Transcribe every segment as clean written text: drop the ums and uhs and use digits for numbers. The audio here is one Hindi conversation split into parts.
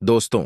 दोस्तों,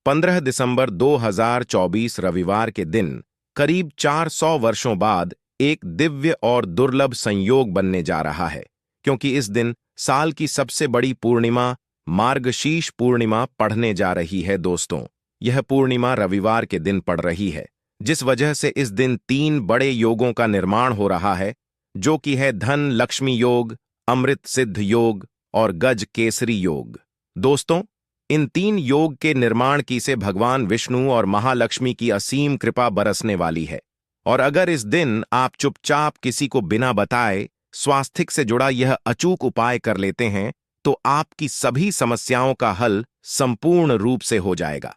15 दिसंबर 2024 रविवार के दिन करीब 400 वर्षों बाद एक दिव्य और दुर्लभ संयोग बनने जा रहा है, क्योंकि इस दिन साल की सबसे बड़ी पूर्णिमा मार्गशीर्ष पूर्णिमा पड़ने जा रही है। दोस्तों, यह पूर्णिमा रविवार के दिन पड़ रही है, जिस वजह से इस दिन 3 बड़े योगों का निर्माण हो रहा है, जो कि है धन लक्ष्मी योग, अमृत सिद्ध योग और गज केसरी योग। दोस्तों, इन 3 योग के निर्माण की से भगवान विष्णु और महालक्ष्मी की असीम कृपा बरसने वाली है। और अगर इस दिन आप चुपचाप किसी को बिना बताए स्वास्थ्य से जुड़ा यह अचूक उपाय कर लेते हैं, तो आपकी सभी समस्याओं का हल संपूर्ण रूप से हो जाएगा।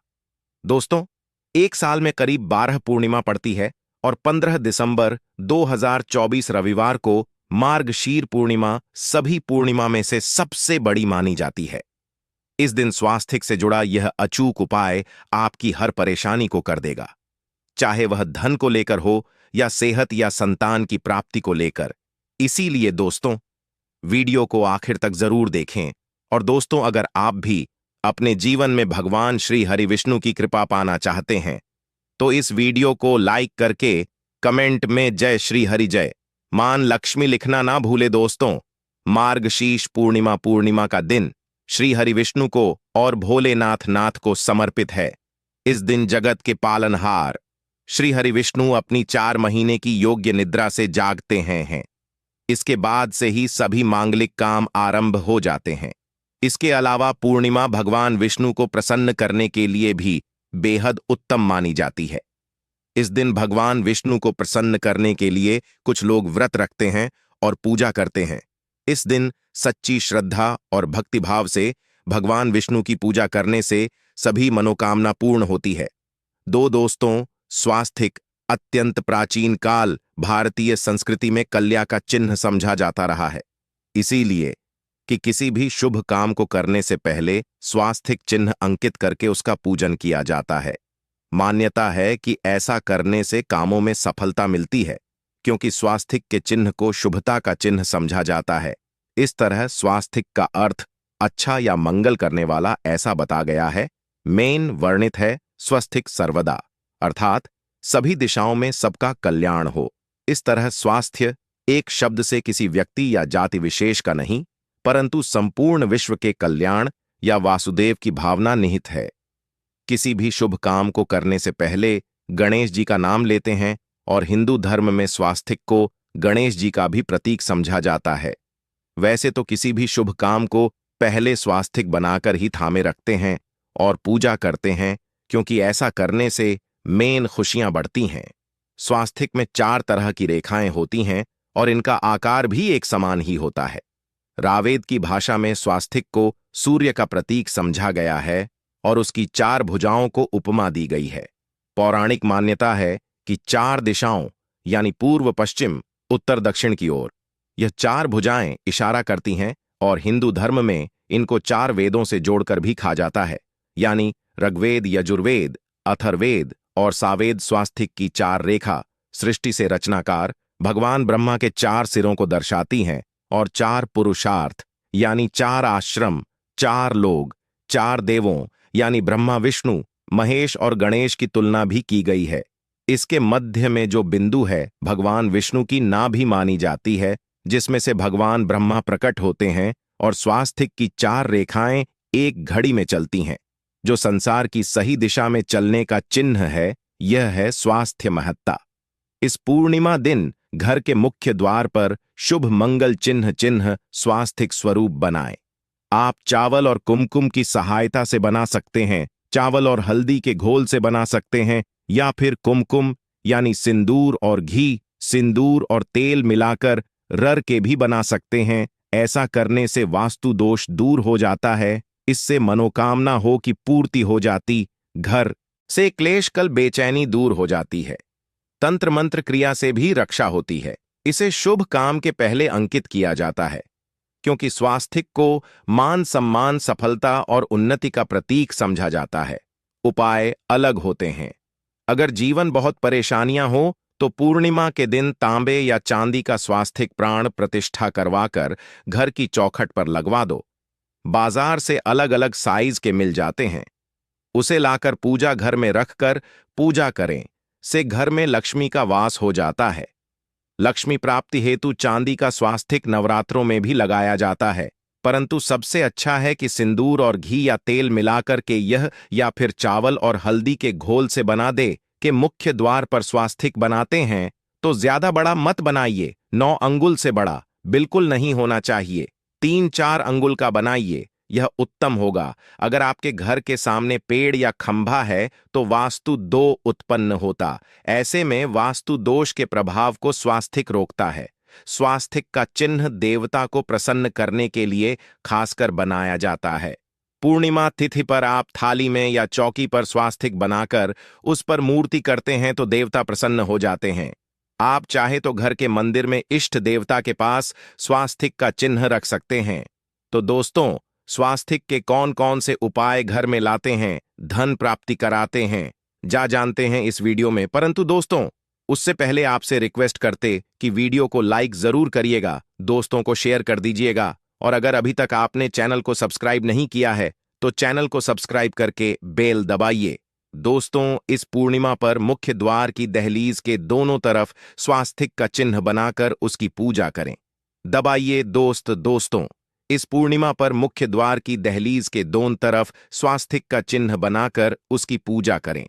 दोस्तों, एक साल में करीब 12 पूर्णिमा पड़ती है और 15 दिसंबर 2024 रविवार को मार्गशीर पूर्णिमा सभी पूर्णिमा में से सबसे बड़ी मानी जाती है। इस दिन स्वास्थ्य से जुड़ा यह अचूक उपाय आपकी हर परेशानी को कर देगा, चाहे वह धन को लेकर हो या सेहत या संतान की प्राप्ति को लेकर। इसीलिए दोस्तों, वीडियो को आखिर तक जरूर देखें। और दोस्तों, अगर आप भी अपने जीवन में भगवान श्री हरि विष्णु की कृपा पाना चाहते हैं, तो इस वीडियो को लाइक करके कमेंट में जय श्री हरि जय मान लक्ष्मी लिखना ना भूले। दोस्तों, मार्गशीर्ष पूर्णिमा का दिन श्री हरि विष्णु को और भोलेनाथ नाथ को समर्पित है। इस दिन जगत के पालनहार श्री हरि विष्णु अपनी 4 महीने की योग्य निद्रा से जागते हैं। इसके बाद से ही सभी मांगलिक काम आरंभ हो जाते हैं। इसके अलावा पूर्णिमा भगवान विष्णु को प्रसन्न करने के लिए भी बेहद उत्तम मानी जाती है। इस दिन भगवान विष्णु को प्रसन्न करने के लिए कुछ लोग व्रत रखते हैं और पूजा करते हैं। इस दिन सच्ची श्रद्धा और भक्तिभाव से भगवान विष्णु की पूजा करने से सभी मनोकामना पूर्ण होती है। दोस्तों, स्वास्थ्य अत्यंत प्राचीन काल भारतीय संस्कृति में कल्या का चिन्ह समझा जाता रहा है। इसीलिए कि किसी भी शुभ काम को करने से पहले स्वास्थ्य चिन्ह अंकित करके उसका पूजन किया जाता है। मान्यता है कि ऐसा करने से कामों में सफलता मिलती है, क्योंकि स्वास्थ्य के चिन्ह को शुभता का चिन्ह समझा जाता है। इस तरह स्वास्थ्य का अर्थ अच्छा या मंगल करने वाला ऐसा बता गया है। मेन वर्णित है स्वस्थिक सर्वदा, अर्थात सभी दिशाओं में सबका कल्याण हो। इस तरह स्वास्थ्य एक शब्द से किसी व्यक्ति या जाति विशेष का नहीं, परंतु संपूर्ण विश्व के कल्याण या वासुदेव की भावना निहित है। किसी भी शुभ काम को करने से पहले गणेश जी का नाम लेते हैं, और हिंदू धर्म में स्वास्थ्य को गणेश जी का भी प्रतीक समझा जाता है। वैसे तो किसी भी शुभ काम को पहले स्वास्थ्य बनाकर ही थामे रखते हैं और पूजा करते हैं, क्योंकि ऐसा करने से मेन खुशियां बढ़ती हैं। स्वास्थ्य में 4 तरह की रेखाएं होती हैं और इनका आकार भी एक समान ही होता है। रावेद की भाषा में स्वास्थ्य को सूर्य का प्रतीक समझा गया है और उसकी 4 भुजाओं को उपमा दी गई है। पौराणिक मान्यता है कि 4 दिशाओं यानी पूर्व पश्चिम उत्तर दक्षिण की ओर यह 4 भुजाएं इशारा करती हैं, और हिंदू धर्म में इनको 4 वेदों से जोड़कर भी कहा जाता है, यानी ऋग्वेद, यजुर्वेद, अथर्ववेद और सावेद। स्वास्थ्य की 4 रेखा सृष्टि से रचनाकार भगवान ब्रह्मा के 4 सिरों को दर्शाती हैं, और 4 पुरुषार्थ यानी 4 आश्रम, 4 लोग, 4 देवों यानी ब्रह्मा, विष्णु, महेश और गणेश की तुलना भी की गई है। इसके मध्य में जो बिंदु है भगवान विष्णु की नाभि मानी जाती है, जिसमें से भगवान ब्रह्मा प्रकट होते हैं, और स्वास्थ्य की 4 रेखाएं एक घड़ी में चलती हैं, जो संसार की सही दिशा में चलने का चिन्ह है। यह है स्वास्थ्य महत्ता। इस पूर्णिमा दिन घर के मुख्य द्वार पर शुभ मंगल चिन्ह स्वास्थ्य स्वरूप बनाएं। आप चावल और कुमकुम की सहायता से बना सकते हैं, चावल और हल्दी के घोल से बना सकते हैं, या फिर कुमकुम यानी सिंदूर और घी, सिंदूर और तेल मिलाकर रर के भी बना सकते हैं। ऐसा करने से वास्तु दोष दूर हो जाता है। इससे मनोकामना हो की पूर्ति हो जाती, घर से क्लेश कल बेचैनी दूर हो जाती है। तंत्र मंत्र क्रिया से भी रक्षा होती है। इसे शुभ काम के पहले अंकित किया जाता है, क्योंकि स्वास्थ्य को मान सम्मान, सफलता और उन्नति का प्रतीक समझा जाता है। उपाय अलग होते हैं। अगर जीवन बहुत परेशानियां हो तो पूर्णिमा के दिन तांबे या चांदी का स्वास्थ्य प्राण प्रतिष्ठा करवाकर घर की चौखट पर लगवा दो। बाजार से अलग अलग साइज के मिल जाते हैं। उसे लाकर पूजा घर में रखकर पूजा करें, से घर में लक्ष्मी का वास हो जाता है। लक्ष्मी प्राप्ति हेतु चांदी का स्वास्तिक नवरात्रों में भी लगाया जाता है, परंतु सबसे अच्छा है कि सिंदूर और घी या तेल मिलाकर के यह या फिर चावल और हल्दी के घोल से बना दे कि मुख्य द्वार पर स्वास्तिक बनाते हैं तो ज्यादा बड़ा मत बनाइए, 9 अंगुल से बड़ा बिल्कुल नहीं होना चाहिए, 3-4 अंगुल का बनाइए, यह उत्तम होगा। अगर आपके घर के सामने पेड़ या खंभा है तो वास्तु दो उत्पन्न होता, ऐसे में वास्तु दोष के प्रभाव को स्वास्तिक रोकता है। स्वास्तिक का चिन्ह देवता को प्रसन्न करने के लिए खासकर बनाया जाता है। पूर्णिमा तिथि पर आप थाली में या चौकी पर स्वास्तिक बनाकर उस पर मूर्ति करते हैं तो देवता प्रसन्न हो जाते हैं। आप चाहे तो घर के मंदिर में इष्ट देवता के पास स्वास्तिक का चिन्ह रख सकते हैं। तो दोस्तों, स्वास्तिक के कौन कौन से उपाय घर में लाते हैं, धन प्राप्ति कराते हैं, जानते हैं इस वीडियो में। परंतु दोस्तों, उससे पहले आपसे रिक्वेस्ट करते कि वीडियो को लाइक जरूर करिएगा, दोस्तों को शेयर कर दीजिएगा, और अगर अभी तक आपने चैनल को सब्सक्राइब नहीं किया है तो चैनल को सब्सक्राइब करके बेल दबाइए। दोस्तों, इस पूर्णिमा पर मुख्य द्वार की दहलीज के दोनों तरफ स्वास्तिक का चिन्ह बनाकर उसकी पूजा करें। दबाइए दोस्तों, इस पूर्णिमा पर मुख्य द्वार की दहलीज के दोनों तरफ स्वास्तिक का चिन्ह बनाकर उसकी पूजा करें।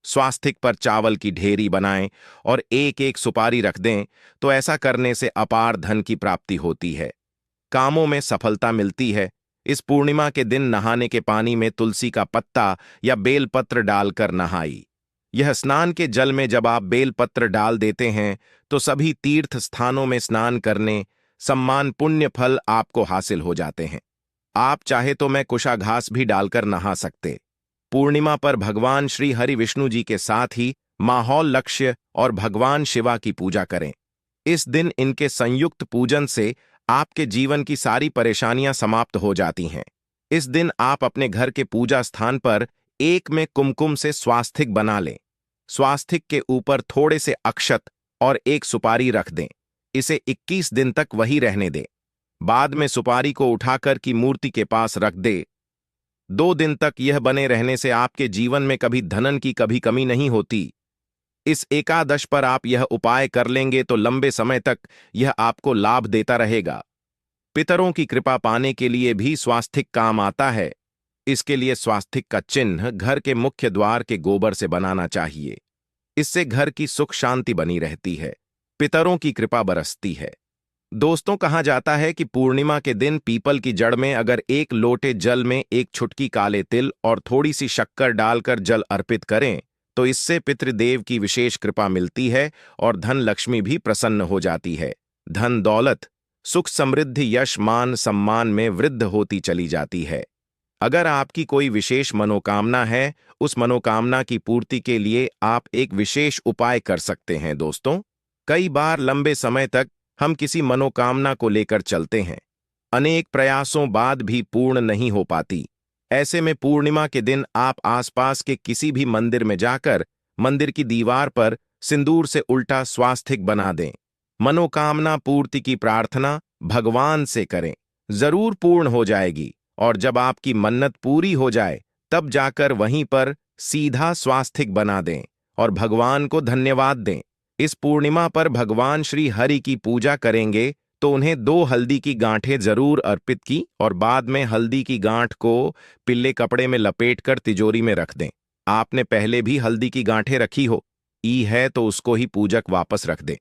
स्वास्तिक पर चावल की ढेरी बनाएं और एक एक सुपारी रख दें, तो ऐसा करने से अपार धन की प्राप्ति होती है, कामों में सफलता मिलती है। इस पूर्णिमा के दिन नहाने के पानी में तुलसी का पत्ता या बेलपत्र डालकर नहाई। यह स्नान के जल में जब आप बेलपत्र डाल देते हैं तो सभी तीर्थ स्थानों में स्नान करने सम्मान पुण्य फल आपको हासिल हो जाते हैं। आप चाहे तो मैं कुशा घास भी डालकर नहा सकते। पूर्णिमा पर भगवान श्री हरि विष्णु जी के साथ ही माहौल लक्ष्य और भगवान शिवा की पूजा करें। इस दिन इनके संयुक्त पूजन से आपके जीवन की सारी परेशानियां समाप्त हो जाती हैं। इस दिन आप अपने घर के पूजा स्थान पर एक में कुमकुम से स्वास्तिक बना लें। स्वास्तिक के ऊपर थोड़े से अक्षत और एक सुपारी रख दें। इसे 21 दिन तक वही रहने दें। बाद में सुपारी को उठाकर की मूर्ति के पास रख दे। 2 दिन तक यह बने रहने से आपके जीवन में कभी धनन की कभी कमी नहीं होती। इस एकादश पर आप यह उपाय कर लेंगे तो लंबे समय तक यह आपको लाभ देता रहेगा। पितरों की कृपा पाने के लिए भी स्वास्तिक काम आता है। इसके लिए स्वास्तिक का चिन्ह घर के मुख्य द्वार के गोबर से बनाना चाहिए। इससे घर की सुख शांति बनी रहती है, पितरों की कृपा बरसती है। दोस्तों, कहा जाता है कि पूर्णिमा के दिन पीपल की जड़ में अगर 1 लोटे जल में 1 चुटकी काले तिल और थोड़ी सी शक्कर डालकर जल अर्पित करें तो इससे पितृदेव की विशेष कृपा मिलती है और धन लक्ष्मी भी प्रसन्न हो जाती है। धन दौलत सुख समृद्धि यश मान सम्मान में वृद्धि होती चली जाती है। अगर आपकी कोई विशेष मनोकामना है, उस मनोकामना की पूर्ति के लिए आप एक विशेष उपाय कर सकते हैं। दोस्तों, कई बार लंबे समय तक हम किसी मनोकामना को लेकर चलते हैं, अनेक प्रयासों बाद भी पूर्ण नहीं हो पाती। ऐसे में पूर्णिमा के दिन आप आसपास के किसी भी मंदिर में जाकर मंदिर की दीवार पर सिंदूर से उल्टा स्वास्तिक बना दें। मनोकामना पूर्ति की प्रार्थना भगवान से करें, जरूर पूर्ण हो जाएगी। और जब आपकी मन्नत पूरी हो जाए तब जाकर वहीं पर सीधा स्वास्तिक बना दें और भगवान को धन्यवाद दें। इस पूर्णिमा पर भगवान श्री हरि की पूजा करेंगे तो उन्हें 2 हल्दी की गांठें जरूर अर्पित की और बाद में हल्दी की गांठ को पीले कपड़े में लपेटकर तिजोरी में रख दें। आपने पहले भी हल्दी की गांठें रखी हो है तो उसको ही पूजक वापस रख दें।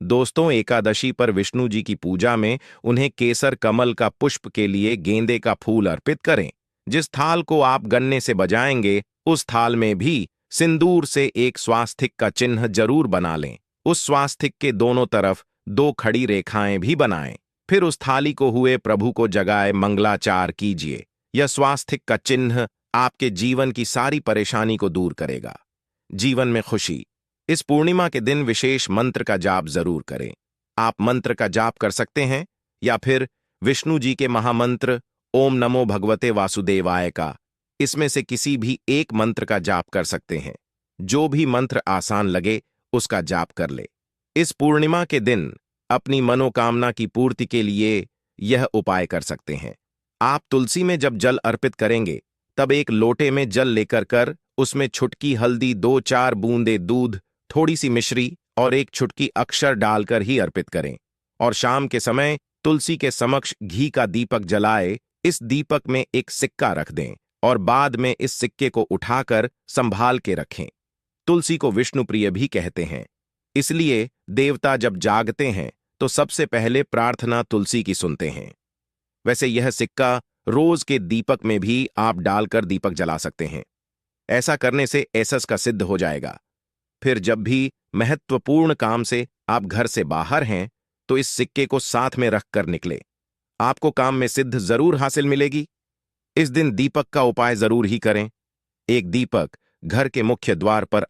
दोस्तों, एकादशी पर विष्णु जी की पूजा में उन्हें केसर कमल का पुष्प के लिए गेंदे का फूल अर्पित करें। जिस थाल को आप गन्ने से बजाएंगे उस थाल में भी सिंदूर से एक स्वास्तिक का चिन्ह जरूर बना लें। उस स्वास्तिक के दोनों तरफ 2 खड़ी रेखाएं भी बनाएं। फिर उस थाली को हुए प्रभु को जगाए मंगलाचार कीजिए। यह स्वास्तिक का चिन्ह आपके जीवन की सारी परेशानी को दूर करेगा, जीवन में खुशी। इस पूर्णिमा के दिन विशेष मंत्र का जाप जरूर करें। आप मंत्र का जाप कर सकते हैं या फिर विष्णु जी के महामंत्र ओम नमो भगवते वासुदेवाय का, इसमें से किसी भी एक मंत्र का जाप कर सकते हैं। जो भी मंत्र आसान लगे उसका जाप कर ले। इस पूर्णिमा के दिन अपनी मनोकामना की पूर्ति के लिए यह उपाय कर सकते हैं। आप तुलसी में जब जल अर्पित करेंगे तब एक लोटे में जल लेकर कर उसमें छुटकी हल्दी, 2-4 बूंदे दूध, थोड़ी सी मिश्री और एक छुटकी अक्षर डालकर ही अर्पित करें। और शाम के समय तुलसी के समक्ष घी का दीपक जलाए, इस दीपक में एक सिक्का रख दें और बाद में इस सिक्के को उठाकर संभाल के रखें। तुलसी को विष्णु प्रिय भी कहते हैं, इसलिए देवता जब जागते हैं तो सबसे पहले प्रार्थना तुलसी की सुनते हैं। वैसे यह सिक्का रोज के दीपक में भी आप डालकर दीपक जला सकते हैं। ऐसा करने से एसस का सिद्ध हो जाएगा। फिर जब भी महत्वपूर्ण काम से आप घर से बाहर हैं तो इस सिक्के को साथ में रखकर निकले, आपको काम में सिद्ध जरूर हासिल मिलेगी। इस दिन दीपक का उपाय जरूर ही करें। एक दीपक घर के मुख्य द्वार पर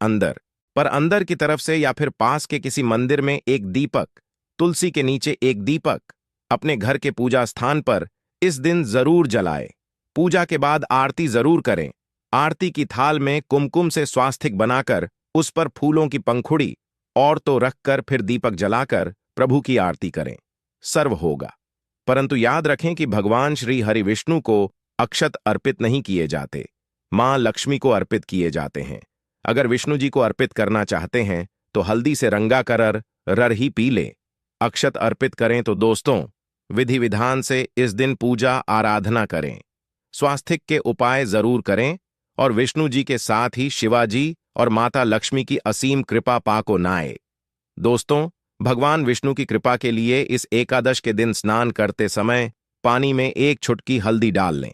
अंदर की तरफ से या फिर पास के किसी मंदिर में एक दीपक, तुलसी के नीचे एक दीपक, अपने घर के पूजा स्थान पर इस दिन जरूर जलाए। पूजा के बाद आरती जरूर करें। आरती की थाल में कुमकुम से स्वास्तिक बनाकर उस पर फूलों की पंखुड़ी और तो रखकर फिर दीपक जलाकर प्रभु की आरती करें, सर्व होगा। परंतु याद रखें कि भगवान श्री हरि विष्णु को अक्षत अर्पित नहीं किए जाते, मां लक्ष्मी को अर्पित किए जाते हैं। अगर विष्णु जी को अर्पित करना चाहते हैं तो हल्दी से रंगा कर रर ही पी ले। अक्षत अर्पित करें तो दोस्तों विधि विधान से इस दिन पूजा आराधना करें, स्वास्तिक के उपाय जरूर करें और विष्णु जी के साथ ही शिवाजी और माता लक्ष्मी की असीम कृपा पाको नाए। दोस्तों, भगवान विष्णु की कृपा के लिए इस एकादश के दिन स्नान करते समय पानी में एक चुटकी हल्दी डाल लें।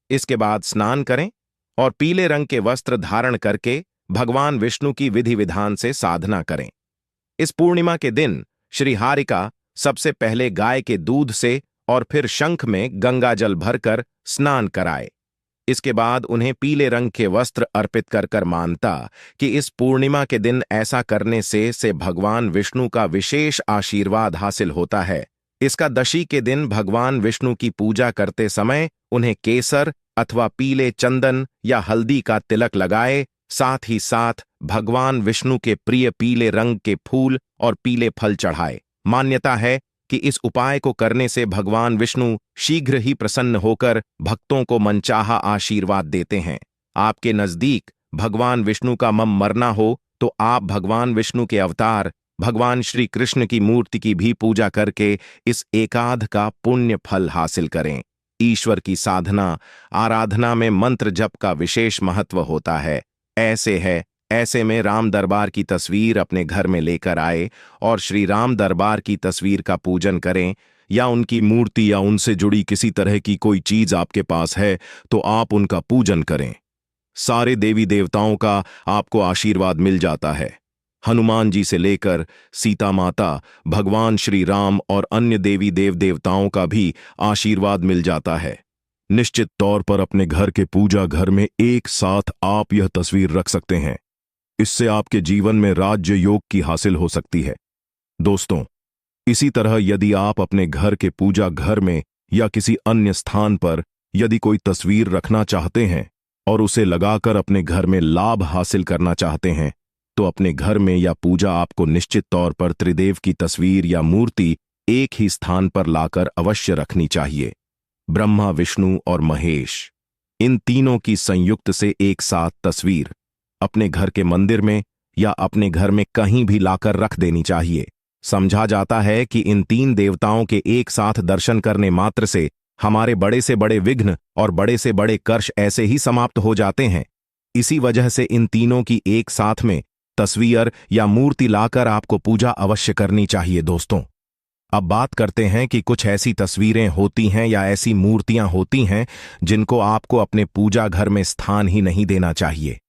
इसके बाद स्नान करें और पीले रंग के वस्त्र धारण करके भगवान विष्णु की विधि विधान से साधना करें। इस पूर्णिमा के दिन श्री हारिका सबसे पहले गाय के दूध से और फिर शंख में गंगा जल भरकर स्नान कराए। इसके बाद उन्हें पीले रंग के वस्त्र अर्पित कर मानता कि इस पूर्णिमा के दिन ऐसा करने से भगवान विष्णु का विशेष आशीर्वाद हासिल होता है। इसका दशी के दिन भगवान विष्णु की पूजा करते समय उन्हें केसर अथवा पीले चंदन या हल्दी का तिलक लगाए, साथ ही साथ भगवान विष्णु के प्रिय पीले रंग के फूल और पीले फल चढ़ाए। मान्यता है कि इस उपाय को करने से भगवान विष्णु शीघ्र ही प्रसन्न होकर भक्तों को मनचाहा आशीर्वाद देते हैं। आपके नजदीक भगवान विष्णु का मरना हो तो आप भगवान विष्णु के अवतार भगवान श्री कृष्ण की मूर्ति की भी पूजा करके इस एकाध का पुण्य फल हासिल करें। ईश्वर की साधना आराधना में मंत्र जप का विशेष महत्व होता है। ऐसे में राम दरबार की तस्वीर अपने घर में लेकर आए और श्री राम दरबार की तस्वीर का पूजन करें, या उनकी मूर्ति या उनसे जुड़ी किसी तरह की कोई चीज आपके पास है तो आप उनका पूजन करें। सारे देवी देवताओं का आपको आशीर्वाद मिल जाता है। हनुमान जी से लेकर सीता माता, भगवान श्री राम और अन्य देवी देवताओं का भी आशीर्वाद मिल जाता है। निश्चित तौर पर अपने घर के पूजा घर में एक साथ आप यह तस्वीर रख सकते हैं। इससे आपके जीवन में राज्य योग की हासिल हो सकती है। दोस्तों, इसी तरह यदि आप अपने घर के पूजा घर में या किसी अन्य स्थान पर यदि कोई तस्वीर रखना चाहते हैं और उसे लगाकर अपने घर में लाभ हासिल करना चाहते हैं तो अपने घर में या पूजा आपको निश्चित तौर पर त्रिदेव की तस्वीर या मूर्ति एक ही स्थान पर लाकर अवश्य रखनी चाहिए। ब्रह्मा, विष्णु और महेश, इन तीनों की संयुक्त से एक साथ तस्वीर अपने घर के मंदिर में या अपने घर में कहीं भी लाकर रख देनी चाहिए। समझा जाता है कि इन तीन देवताओं के एक साथ दर्शन करने मात्र से हमारे बड़े से बड़े विघ्न और बड़े से बड़े कर्ष ऐसे ही समाप्त हो जाते हैं। इसी वजह से इन तीनों की एक साथ में तस्वीर या मूर्ति लाकर आपको पूजा अवश्य करनी चाहिए। दोस्तों, अब बात करते हैं कि कुछ ऐसी तस्वीरें होती हैं या ऐसी मूर्तियां होती हैं जिनको आपको अपने पूजा घर में स्थान ही नहीं देना चाहिए।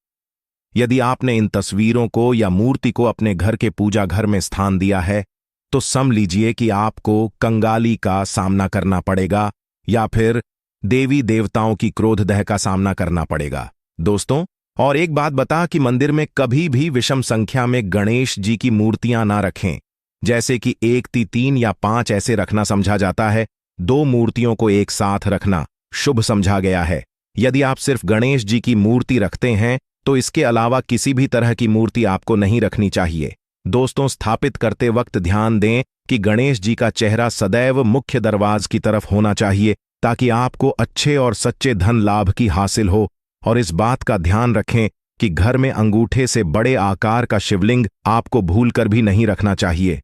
यदि आपने इन तस्वीरों को या मूर्ति को अपने घर के पूजा घर में स्थान दिया है तो समझ लीजिए कि आपको कंगाली का सामना करना पड़ेगा या फिर देवी देवताओं की क्रोधदह का सामना करना पड़ेगा। दोस्तों, और एक बात बता कि मंदिर में कभी भी विषम संख्या में गणेश जी की मूर्तियां ना रखें, जैसे कि 1, 3 या 5 ऐसे रखना समझा जाता है। 2 मूर्तियों को एक साथ रखना शुभ समझा गया है। यदि आप सिर्फ गणेश जी की मूर्ति रखते हैं तो इसके अलावा किसी भी तरह की मूर्ति आपको नहीं रखनी चाहिए। दोस्तों, स्थापित करते वक्त ध्यान दें कि गणेश जी का चेहरा सदैव मुख्य दरवाज की तरफ होना चाहिए ताकि आपको अच्छे और सच्चे धन लाभ की हासिल हो और इस बात का ध्यान रखें कि घर में अंगूठे से बड़े आकार का शिवलिंग आपको भूलकर भी नहीं रखना चाहिए।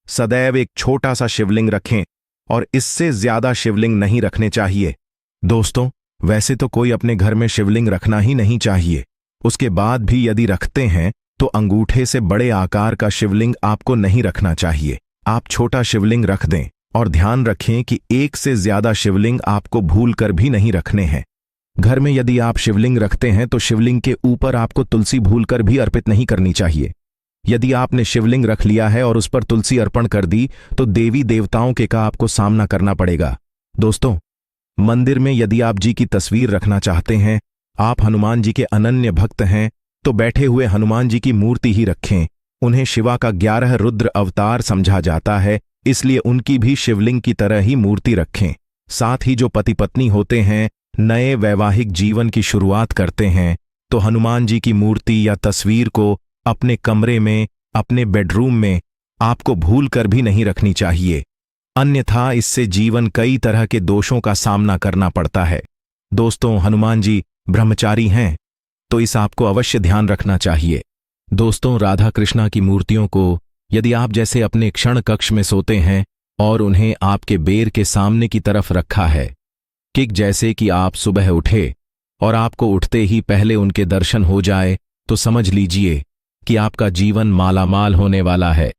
सदैव एक छोटा सा शिवलिंग रखें और इससे ज्यादा शिवलिंग नहीं रखने चाहिए। दोस्तों, वैसे तो कोई अपने घर में शिवलिंग रखना ही नहीं चाहिए। उसके बाद भी यदि रखते हैं तो अंगूठे से बड़े आकार का शिवलिंग आपको नहीं रखना चाहिए। आप छोटा शिवलिंग रख दें और ध्यान रखें कि एक से ज्यादा शिवलिंग आपको भूलकर भी नहीं रखने हैं। घर में यदि आप शिवलिंग रखते हैं तो शिवलिंग के ऊपर आपको तुलसी भूलकर भी अर्पित नहीं करनी चाहिए। यदि आपने शिवलिंग रख लिया है और उस पर तुलसी अर्पण कर दी तो देवी देवताओं के का आपको सामना करना पड़ेगा। दोस्तों, मंदिर में यदि आप जी की तस्वीर रखना चाहते हैं, आप हनुमान जी के अनन्य भक्त हैं, तो बैठे हुए हनुमान जी की मूर्ति ही रखें। उन्हें शिवा का 11 रुद्र अवतार समझा जाता है, इसलिए उनकी भी शिवलिंग की तरह ही मूर्ति रखें। साथ ही जो पति पत्नी होते हैं, नए वैवाहिक जीवन की शुरुआत करते हैं, तो हनुमान जी की मूर्ति या तस्वीर को अपने कमरे में, अपने बेडरूम में आपको भूल कर भी नहीं रखनी चाहिए। अन्यथा इससे जीवन कई तरह के दोषों का सामना करना पड़ता है। दोस्तों, हनुमान जी ब्रह्मचारी हैं, तो इस आपको अवश्य ध्यान रखना चाहिए। दोस्तों, राधा कृष्णा की मूर्तियों को यदि आप जैसे अपने क्षण कक्ष में सोते हैं और उन्हें आपके बेर के सामने की तरफ रखा है, कि जैसे कि आप सुबह उठे और आपको उठते ही पहले उनके दर्शन हो जाए, तो समझ लीजिए कि आपका जीवन मालामाल होने वाला है।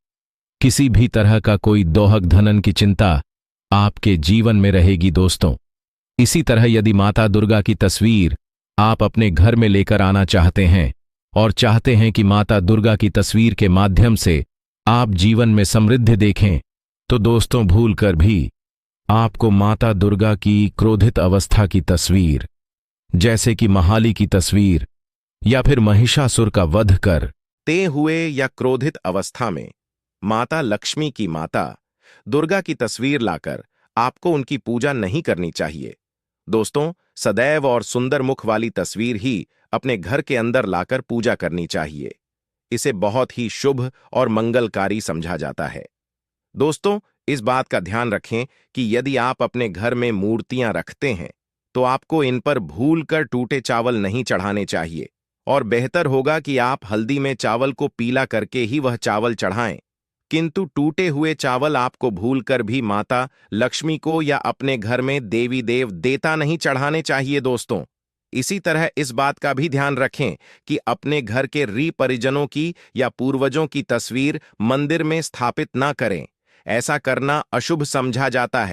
किसी भी तरह का कोई दोहक धनन की चिंता आपके जीवन में रहेगी। दोस्तों, इसी तरह यदि माता दुर्गा की तस्वीर आप अपने घर में लेकर आना चाहते हैं और चाहते हैं कि माता दुर्गा की तस्वीर के माध्यम से आप जीवन में समृद्धि देखें, तो दोस्तों भूलकर भी आपको माता दुर्गा की क्रोधित अवस्था की तस्वीर, जैसे कि महाली की तस्वीर या फिर महिषासुर का वध कर ते हुए या क्रोधित अवस्था में माता लक्ष्मी की माता दुर्गा की तस्वीर लाकर आपको उनकी पूजा नहीं करनी चाहिए। दोस्तों, सदैव और सुंदर मुख वाली तस्वीर ही अपने घर के अंदर लाकर पूजा करनी चाहिए। इसे बहुत ही शुभ और मंगलकारी समझा जाता है। दोस्तों, इस बात का ध्यान रखें कि यदि आप अपने घर में मूर्तियां रखते हैं तो आपको इन पर भूलकर टूटे चावल नहीं चढ़ाने चाहिए, और बेहतर होगा कि आप हल्दी में चावल को पीला करके ही वह चावल चढ़ाएं। किंतु टूटे हुए चावल आपको भूलकर भी माता लक्ष्मी को या अपने घर में देवी देव देता नहीं चढ़ाने चाहिए। दोस्तों, इसी तरह इस बात का भी ध्यान रखें कि अपने घर के री परिजनों की या पूर्वजों की तस्वीर मंदिर में स्थापित ना करें। ऐसा करना अशुभ समझा जाता है।